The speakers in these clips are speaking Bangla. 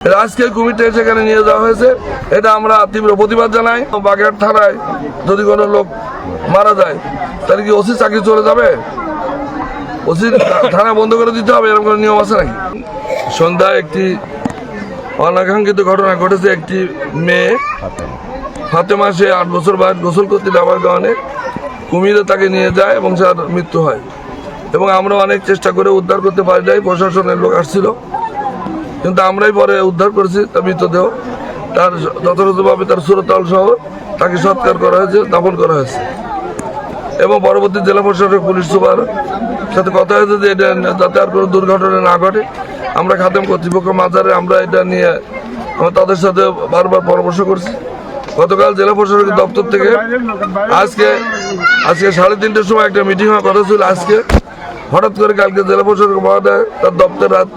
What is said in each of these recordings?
আজকে কুমিরটা সেখানে নিয়ে যাওয়া হয়েছে, এটা আমরা তীব্র প্রতিবাদ জানাই। বাগেরহাট থানায় যদি কোনো লোক মারা যায় তাহলে কি ওসি চাকরি চলে যাবে? ওসি থানা বন্ধ করে দিতে হবে, এরকম কোনো নিয়ম আছে নাকি? সন্ধ্যায় একটি অনাকাঙ্ক্ষিত ঘটনা ঘটেছে। একটি মেয়ে ফাতেমা, সে 8 বছর বয়স, গোসল করতে যাওয়ার কারণে কুমিরে তাকে নিয়ে যায় এবং তার মৃত্যু হয়। এবং আমরা অনেক চেষ্টা করে উদ্ধার করতে পারি নাই, প্রশাসনের লোক আসছিল, কিন্তু আমরাই পরে উদ্ধার করেছি তার মৃতদেহ। তার যথাযথভাবে তার সুরতল সহ তাকে সৎকার করা হয়েছে, দাফন করা হয়েছে। এবং পরবর্তী জেলা প্রশাসক পুলিশ সুপার সাথে কথা হয়েছে যে এটা যাতে আর কোনো দুর্ঘটনা না ঘটে। আমরা খাদেম কর্তৃপক্ষ মাজারে আমরা এটা নিয়ে তাদের সাথে বারবার পরামর্শ করছি। গতকাল জেলা প্রশাসকের দপ্তর থেকে আজকে 3:30টার সময় একটা মিটিং হওয়ার কথা ছিল। আজকে হঠাৎ করে কালকে জেলা প্রশাসক মহোদয় তার দপ্তর রাত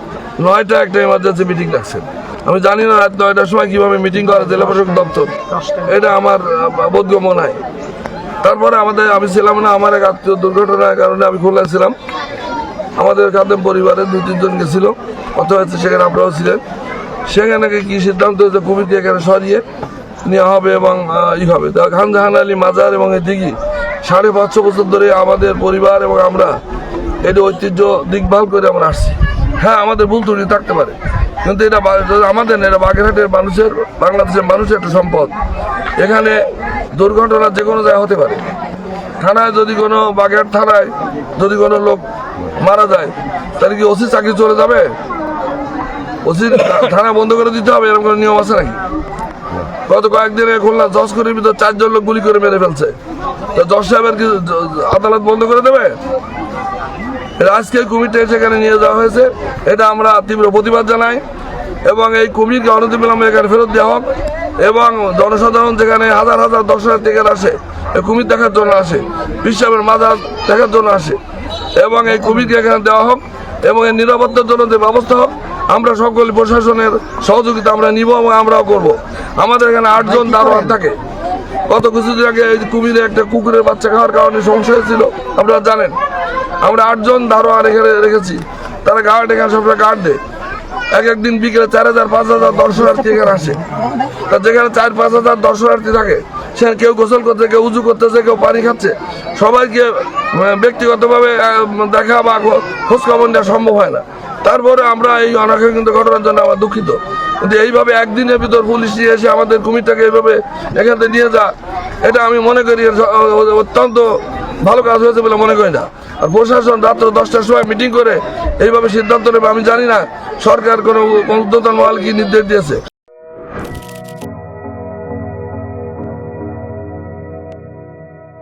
9টায় একটা এমার্জেন্সি মিটিং ডাকছেন। আমি জানি না রাত 9টার সময় কিভাবে মিটিং করে জেলা প্রশাসক দপ্তর, এটা আমার বোধগম্য নাই। তারপরে আমি ছিলাম না, আমার এক আত্মীয় দুর্ঘটনার কারণে আমি খুলনা ছিলাম। আমাদের খাদেম পরিবারের 2-3 জন গেছিল, কথা হয়েছে, সেখানে আমরাও ছিলেন। সেখানে কি সিদ্ধান্ত হয়েছে কুমিরকে এখানে সরিয়ে নেওয়া হবে এবং হবে। খান জাহান আলী মাজার এবং এই দিঘি 550 বছর ধরে আমাদের পরিবার এবং আমরা এটা ঐতিহ্য দেখভাল করে আমরা আসছি। হ্যাঁ, আমাদের ভুল ত্রুটি থাকতে পারে, কিন্তু এটা আমাদের না, এটা বাগেরহাটের মানুষের, বাংলাদেশের মানুষের একটা সম্পদ। এখানে দুর্ঘটনা যে কোনো জায়গায় হতে পারে। থানায় যদি কোনো বাগেরহাট থানায় যদি কোনো লোক মারা যায় তাহলে কি ওসি চাকরি চলে যাবে? ওসি থানা বন্ধ করে দিতে হবে, এরকম কোনো নিয়ম আছে নাকি? গত কয়েকদিনে খুলনা যশকরের ভিতর 4 জন লোক গুলি করে মেরে ফেলছে, তো যশ সাহেবের কি আদালত বন্ধ করে দেবে? আজকে কুমিরটা সেখানে নিয়ে যাওয়া হয়েছে, এটা আমরা তীব্র প্রতিবাদ জানাই। এবং এই কুমিরকে অনতিবিলম্বে এখানে ফেরত দেওয়া হোক। এবং জনসাধারণ যেখানে হাজার হাজার দর্শনার্থীরা আসে, এই কুমির দেখার জন্য আসে, বিশ্বের মাজার দেখার জন্য আসে, এবং এই কুমিরকে এখানে দেওয়া হোক এবং এর নিরাপত্তার জন্য যে ব্যবস্থা হোক। আমরা সকল প্রশাসনের সহযোগিতা আমরা নিব এবং আমরাও করব। আমাদের এখানে 8 জন দারোয়ান থাকে। গত কিছুদিন আগে এই কুমিরে একটা কুকুরের বাচ্চা খাওয়ার কারণে সমস্যা হয়েছিল, আপনারা জানেন। আমরা 8 জন দারোয়ান এখানে রেখেছি, তারা গার্ড এখানে সবসময় গার্ড দেয়। একদিন বিকেলে 4000-5000 দর্শনার্থী এখানে আসে। তা যেখানে 4-5 দর্শনার্থী থাকে, সেখানে কেউ গোসল করছে, কেউ উজু করতেছে, কেউ পানি খাচ্ছে। সবাইকে ব্যক্তিগতভাবে দেখা বা খোঁজখবর নেওয়া সম্ভব হয় না। তারপরে আমরা এই অনাকাঙ্ক্ষিত ঘটনার জন্য আমার দুঃখিত, কিন্তু এইভাবে একদিনের ভিতর পুলিশ নিয়ে এসে আমাদের কুমিরটাকে এইভাবে এখান থেকে নিয়ে যা, এটা আমি মনে করি অত্যন্ত ভালো কাজ হয়েছে বলে মনে করি না। আর প্রশাসন রাত্র 10টার সময় মিটিং করে এইভাবে সিদ্ধান্ত নেবে, আমি জানি না সরকার কোনো ঊর্ধ্বতন মহল কি নির্দেশ দিয়েছে।